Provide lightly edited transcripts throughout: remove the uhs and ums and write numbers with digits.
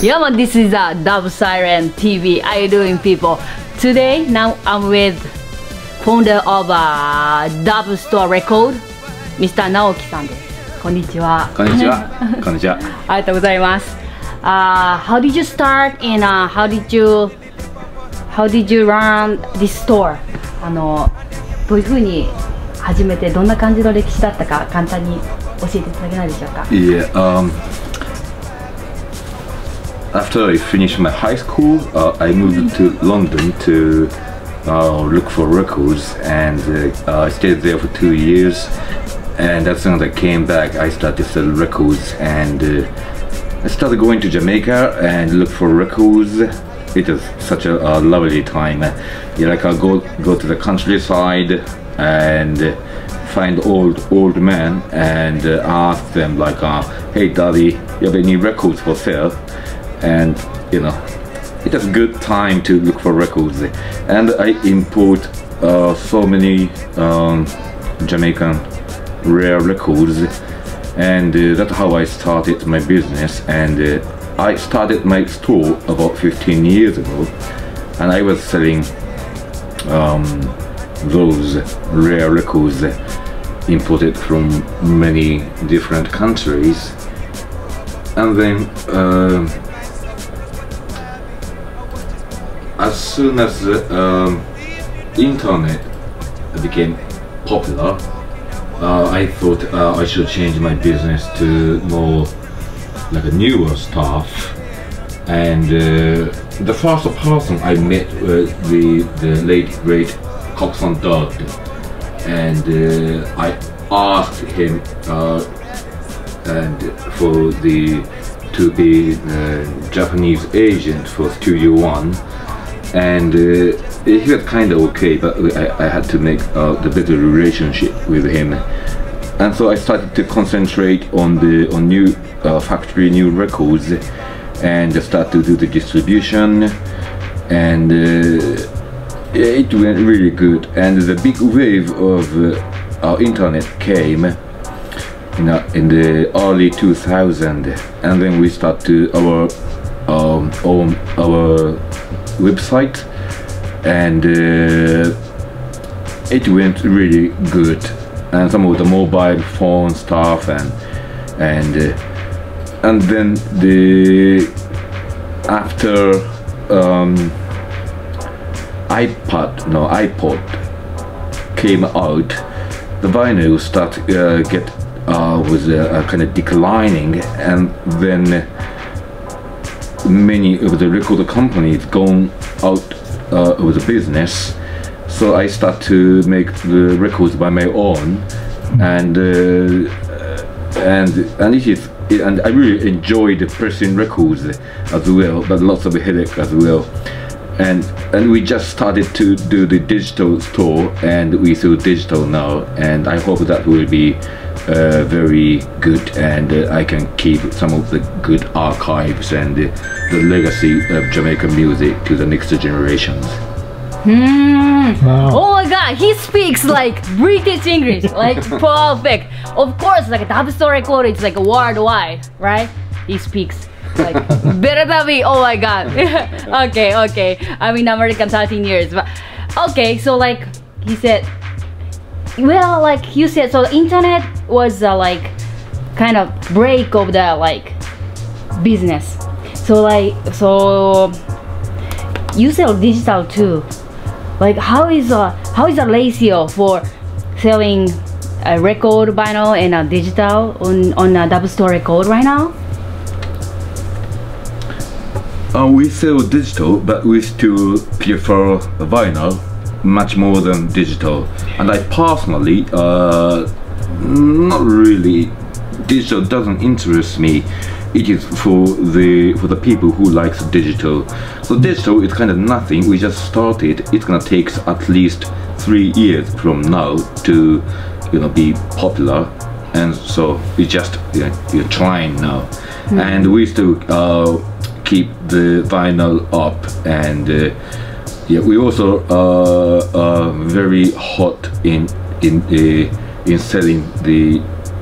Yeah, man, this is DubSiren TV. How you doing, people? Today, now I'm with founder of Dub Store Record, Mr. 直樹さんです。こんにちは。こんにちは。こんにちは。ありがとうございます。How did you start and how did you run this store? どういうふうに始めてどんな感じの歴史だったか簡単に教えていただけないでしょうか。Yeah. After I finished my high school, I moved to London to look for records, and I stayed there for 2 years. And as soon as I came back, I started to sell records, and I started going to Jamaica and look for records. It was such a lovely time. You like I go to the countryside and find old men and ask them like, "Hey, Daddy, you have any records for sale?" And you know, it was a good time to look for records. And I import so many Jamaican rare records, and that's how I started my business. And I started my store about 15 years ago, and I was selling those rare records imported from many different countries. And then as soon as the internet became popular, I thought I should change my business to more like a newer stuff. And the first person I met was the late great Coxon Dodd, and I asked him to be Japanese agent for Studio One, and he was kind of okay, but I had to make the better relationship with him, and so I started to concentrate on new factory new records, and start to do the distribution, and it went really good. And the big wave of internet came in the early 2000, and then we start to our website, and it went really good, and some of the mobile phone stuff, and then after iPod came out, the vinyl was kind of declining, and then many of the record companies gone out of the business. So I start to make the records by my own, and I really enjoyed pressing records as well, but lots of headache as well. And we just started to do the digital store, and we sell digital now, and I hope that will be very good, and I can keep some of the good archives and the legacy of Jamaican music to the next generations. Wow. Oh my god, he speaks like British English, like perfect. Of course, like Dub Store Record, it's like worldwide, right? He speaks like better than me. Oh my god. Okay. I'm in American 13 years, but okay. So like he said, well, like you said, so the internet was like kind of break of the like business. So you sell digital too. Like how is the ratio for selling a record vinyl and a digital on a Dub Store Record right now? We sell digital, but we still prefer vinyl much more than digital. And I personally, not really. Digital doesn't interest me. It is for the people who likes digital. So digital is kind of nothing. We just started. It's gonna take at least 3 years from now to be popular, and so we just you're trying now, and we still keep the vinyl up, and we also are very hot in selling the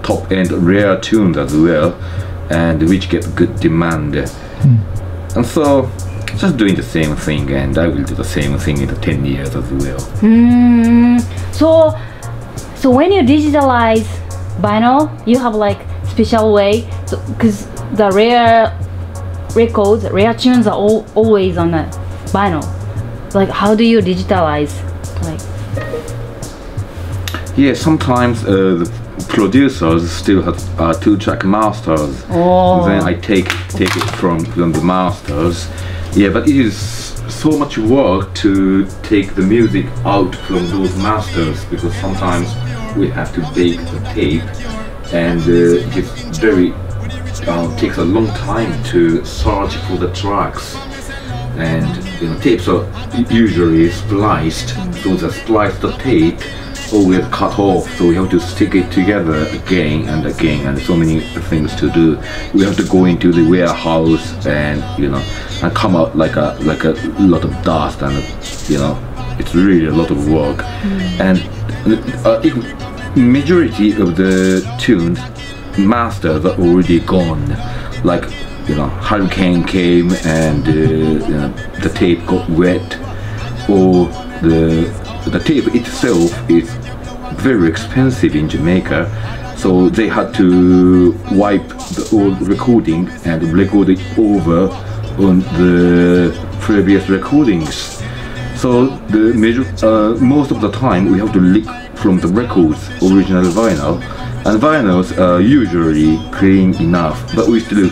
top end rare tunes as well, and which get good demand. And so just doing the same thing, and I will do the same thing in the 10 years as well. So when you digitalize vinyl, you have like special way, because the rare records, rare tunes are always on the vinyl. Like, how do you digitalize? Like, yeah, sometimes the producers still have 2-track masters. oh, Then I take it from the masters. Yeah, but it is so much work to take the music out from those masters, because sometimes we have to bake the tape, and it's very takes a long time to search for the tracks. And tapes are usually spliced, so the spliced tape always cut off, so we have to stick it together again and again, and so many things to do. We have to go into the warehouse and and come out like a lot of dust, and it's really a lot of work. And majority of the tunes masters are already gone, like hurricane came and the tape got wet, or the tape itself is very expensive in Jamaica, so they had to wipe the old recording and record it over on the previous recordings. So the most of the time we have to lick from the records original vinyl, and vinyls are usually clean enough, but we still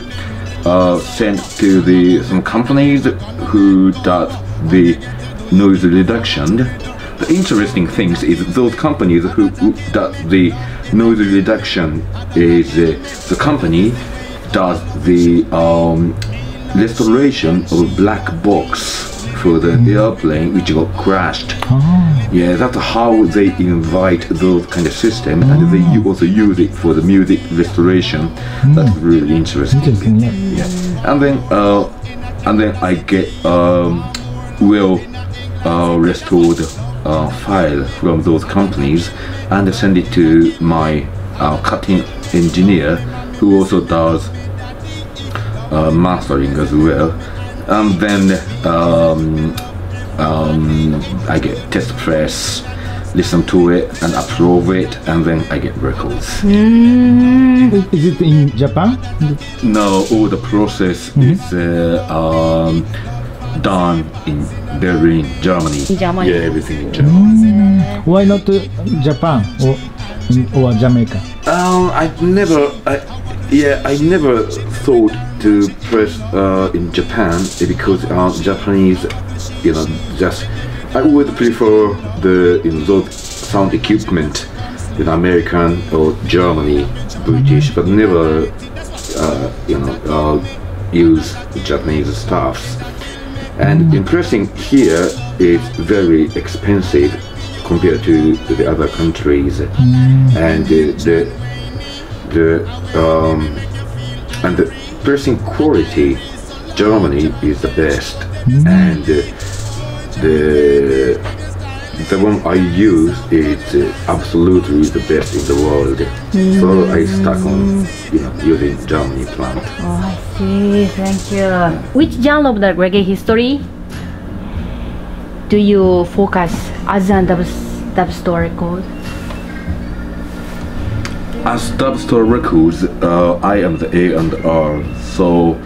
send to some companies who does the noise reduction. The interesting thing is those companies who does the noise reduction is the company does the restoration of a black box for the airplane which got crashed. Yeah, that's how they invite those kind of system, and they also use it for the music restoration. That's really interesting. Yeah. And then I get restored file from those companies and send it to my cutting engineer, who also does mastering as well. And then I get test press, listen to it and approve it, and then I get records. Is it in Japan? No, all the process is done in Berlin, Germany. Germany. Yeah, everything in Germany. Why not Japan or Jamaica? I never thought to press in Japan, because Japanese, I would prefer those sound equipment in American or Germany, British, but never use Japanese stuffs. And interesting here is very expensive compared to the other countries, and the pressing quality, Germany is the best, and the one I use is absolutely the best in the world. So I stuck on using Germany plant. Oh, I see. Thank you. Which genre of the reggae history do you focus as a dubstore record? As dubstore records, I am the A&R, so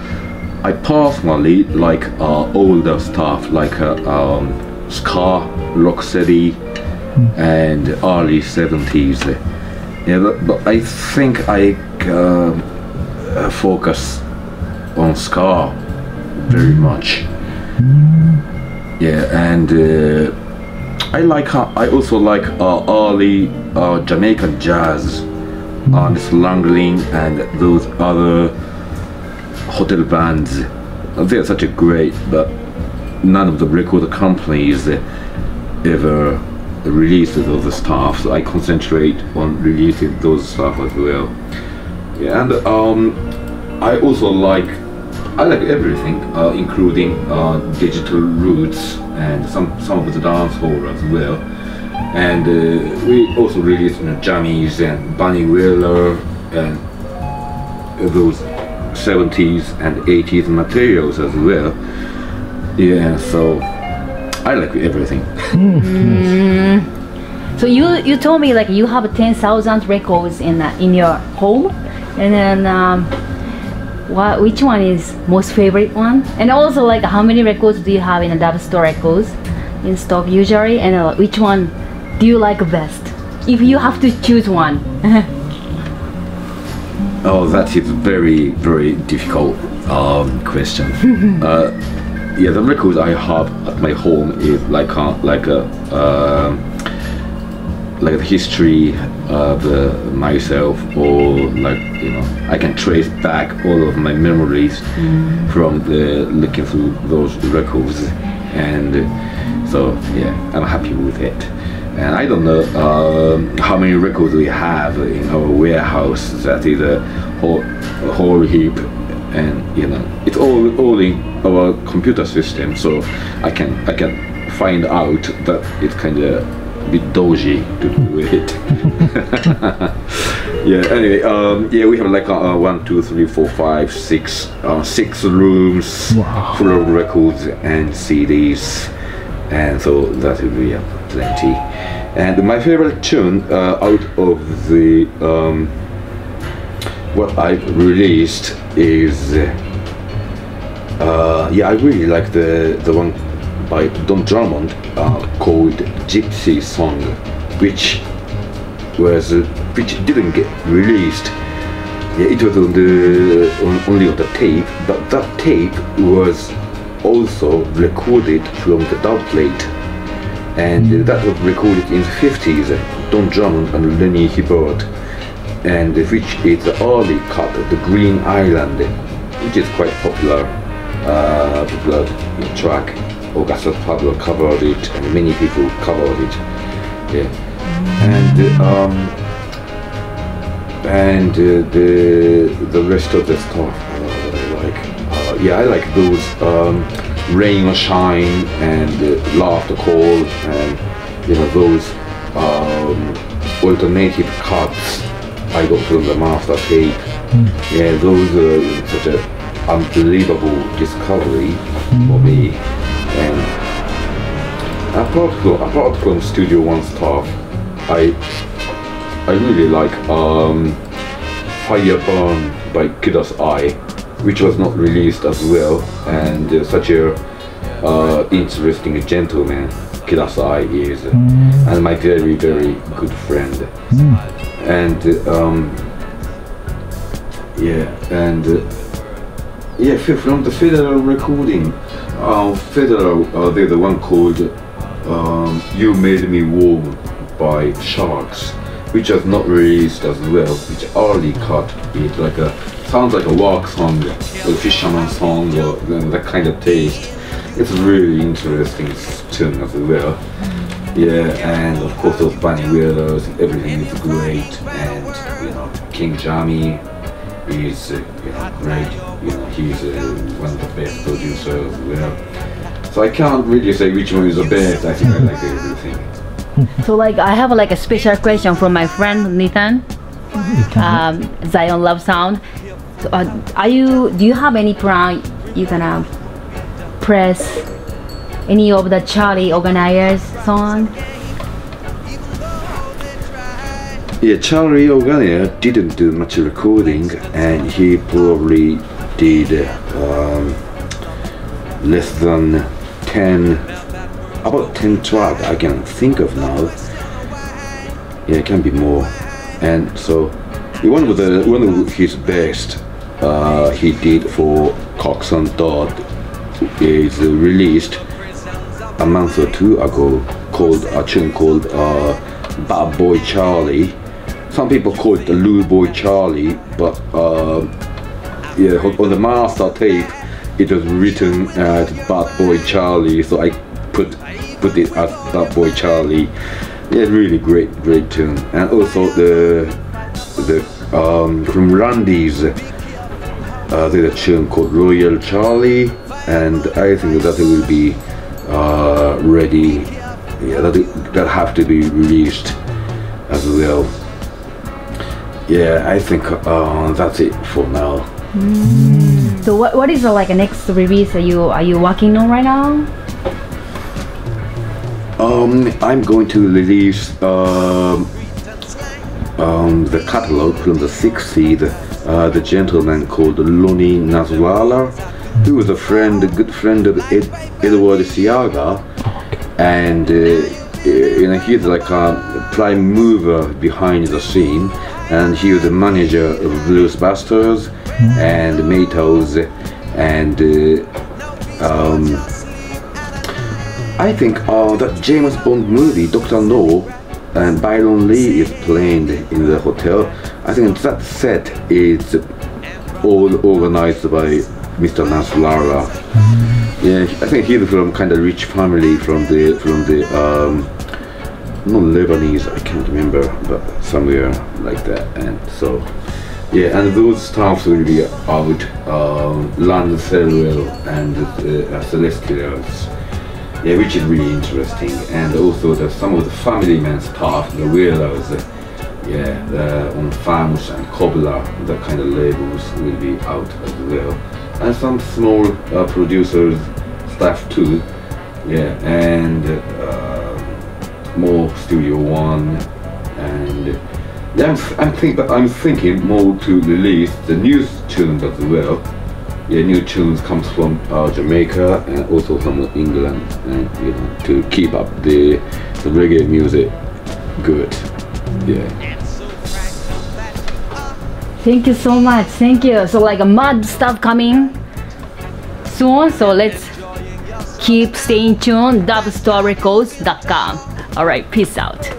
I personally like older stuff like ska, rocksteady, and early 70s. Yeah, but I think I focus on ska very much. Yeah, and I also like early Jamaican jazz, Ernest Langley and those other hotel bands. They're such a great, but none of the record companies ever released those stuff, so I concentrate on releasing those stuff as well. Yeah, and I also like everything, including digital roots and some of the dance hall as well. And we also released jammies and Bunny Wheeler and those 70s and 80s materials as well. Yeah, so I like everything. So you told me like you have 10,000 records in your home, and then which one is most favorite one? And also like how many records do you have in a dub store records in stock usually, and which one do you like best if you have to choose one? Oh, that is very, very difficult question. Yeah, the records I have at my home is like the history of myself, or like, you know, I can trace back all of my memories from looking through those records, and so yeah, I'm happy with it. And I don't know how many records we have in our warehouse. That is a whole heap, and you know, it's all in our computer system, so I can find out that it's kind of a bit dodgy to do with it. Yeah. Anyway, yeah, we have like 1, 2, 3, 4, 5, 6 rooms full of records and CDs, and so that will be plenty. And my favorite tune out of the what I've released is yeah, I really like the one by Don Drummond called Gypsy Song, which didn't get released. Yeah, it was only on the tape, but that tape was also recorded from the dub plate, and that was recorded in the 50s. Don Drummond and Lenny Hibbert, and which is the early cut, the Green Island, which is quite popular track. Augusta Pablo covered it, and many people covered it. Yeah, and the rest of the stuff, yeah, I like those Rain or Shine and Laughter Call, and you know, those alternative cuts I got from the master tape. Yeah, those are such an unbelievable discovery for me. And apart from Studio One stuff, I really like Fire Burn by Kida's Eye, which was not released as well, and such a interesting gentleman Kida's Eye is, and my very, very good friend. And yeah, and yeah, from the Federal recording, there's the one called You Made Me Warm by Sharks, which was not released as well, which early cut. It like sounds like a work song, a fisherman song, or that kind of taste. It's a really interesting tune as well. Yeah, and of course those Bunny Wheelers, everything is great, and you know, King Jamie is great. You know, he's one of the best producers as well. So I can't really say which one is the best. I think I like everything. So like I have like a special question from my friend Nathan, Zion Love Sound. So, do you have any plan you gonna press any of the Charlie Organizer's song? Yeah, Charlie Organizer didn't do much recording, and he probably did less than about 10 tracks I can think of now. Yeah, it can be more. And so one of his best he did for Cox and Dodd is released a month or two ago, called a tune called Bad Boy Charlie. Some people call it the Lou Boy Charlie, but yeah, on the master tape it was written as Bad Boy Charlie, so I put it as Bad Boy Charlie. Yeah, really great tune. And also the from Randy's there's a tune called Royal Charlie, and I think that it will be ready. Yeah, that have to be released as well. Yeah, I think that's it for now. So what is the like next release are you working on right now? I'm going to release the catalog from the 60s. The gentleman called Lonnie Nasrallah, who was a good friend of Edward Siaga, and he's like a prime mover behind the scene, and he was the manager of Blues Busters and Maytals, and I think that James Bond movie, Dr. No, and Byron Lee is playing in the hotel. I think that set is all organized by Mr. Nasrallah. Yeah, I think he's from kind of rich family from the not Lebanese, I can't remember, but somewhere like that. And so yeah, and those stuffs will be out, Land Selwell and Celestials. Yeah, which is really interesting, and also some of the family man stuff, the Whalers, on Farms and Cobbler, that kind of labels will be out as well, and some small producers stuff too, and more Studio One, and I'm thinking more to release the new tunes as well. Yeah, new tunes comes from Jamaica and also from England, and to keep up the reggae music good. Yeah. Thank you so much. Thank you. So like a mad stuff coming soon. So let's keep staying tuned. DubStoreRecords.com. All right. Peace out.